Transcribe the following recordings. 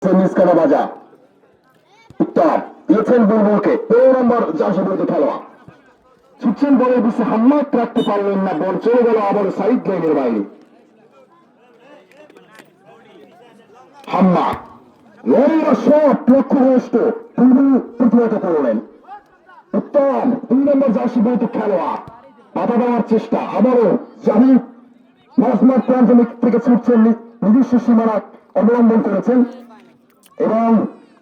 নিষ্কানা বাজা উত্তর দিয়েছেন বুলবুলকে 13 নম্বর জার্সি পরিহিত খেলোয়াড় ছুটছেন বলের পিছে হাম্মাদ রাখতে পারলেন না, বল চলে গেল আবার সাইড লাইনের বাইরে। হাম্মাদ লম্বা শট লক্ষ্যভ্রষ্ট, প্রতিহত করলেন। উত্তম 2 নম্বর জার্সি পরিহিত খেলোয়াড় বাধা দেওয়ার চেষ্টা, আবারও জাহিদ মাঝমাঠ প্রান্ত থেকে ছুটছেন, নিজস্ব সীমানা অবলম্বন করেছেন এবং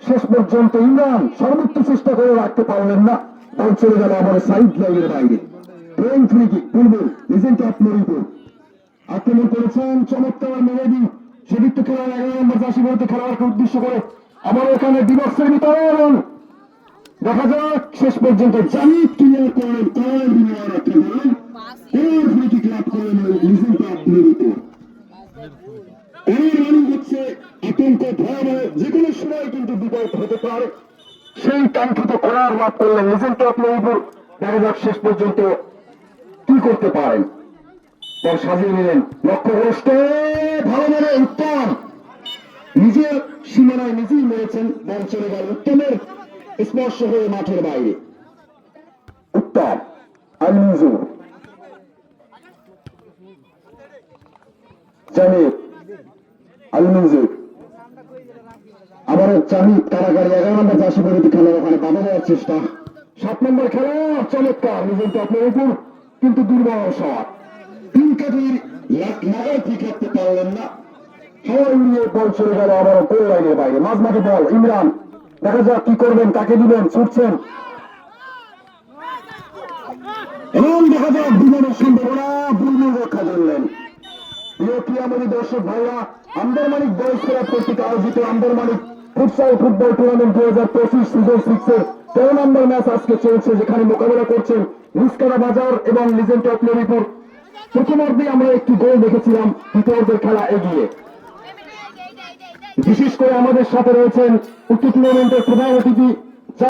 শেষ পর্যন্ত ইমরান সর্বোচ্চ চেষ্টা করে রাখতে পারলেন না, বল চলে গেল আবার সাইড লাইনের বাইরে। Playing free kick Bulbul legend of Moripur আক্রমণ করেছেন চমৎকার মেহেদী, সেদিক খেলার 11 নম্বর জার্সি পরিহিত খেলোয়াড়কে উদ্দেশ্য করে আবার এখানে ডিবক্সের ভিতরে এবং দেখা যাক শেষ পর্যন্ত জাহিদ ক্লিয়ার করেন, করেন বিনিময় রাখতে পারেন, প্লেইং ফ্রি কিক লাভ করেন লিজেন্ড অফ মরিপুর। রানিং হচ্ছে আতঙ্ক ভয়াবহ, যে কোনো সময় কিন্তু বিপদ হতে পারে, সেই কাঙ্ক্ষিত করার লাভ করলেন লিজেন্ড অফ মরিপুর। দেখা যাক শেষ পর্যন্ত কি করতে পারেন, পর সাজিয়ে নিলেন লক্ষ্যভ্রষ্ট, ভালো মানে উত্তম নিজের সীমানায় নিজেই মেরেছেন, বল চলে গেল উত্তমের স্পর্শ হয়ে মাঠের বাইরে। উত্তম আল-মনজুর জাহিদ আল-মনজুর আবারও জাহিদ কারাগারি 11 নম্বর জার্সি পরিহিত খেলোয়াড়, ওখানে বাধা দেওয়ার চেষ্টা। 7 নম্বর খেলোয়াড় চমৎকার লিজেন্ড অফ মরিপুর, কিন্তু দুর্বল শট, 3 কাঠের লাগায় ঠিক রাখতে পারলেন না, হাওয়া উড়িয়ে বল চলে গেল আবারও গোল লাইনের বাইরে। মাঝমাঠে বল ইমরান, দেখা যাক কি করবেন, কাকে দিবেন, ছুটছেন এবং দেখা যাক বিমানের সম্ভাবনা, বুলবুল রক্ষা করলেন। প্রিয় ক্রীড়ামোদী দর্শক ভাইরা, আন্দারমানিক বয়েজ ক্লাব কর্তৃক আয়োজিত Andharmanik futsal football tournament 2025 season 6 এর 13 নম্বর ম্যাচ আজকে চলছে, যেখানে মোকাবেলা করছেন নিষ্কানা বাজার এবং লিজেন্ড অফ মরিপুর। প্রথমার্ধে আমরা একটি গোল দেখেছিলাম, দ্বিতীয়ার্ধের খেলা এগিয়ে। বিশেষ করে আমাদের সাথে রয়েছেন উক্ত টুর্নামেন্টের প্রধান অতিথি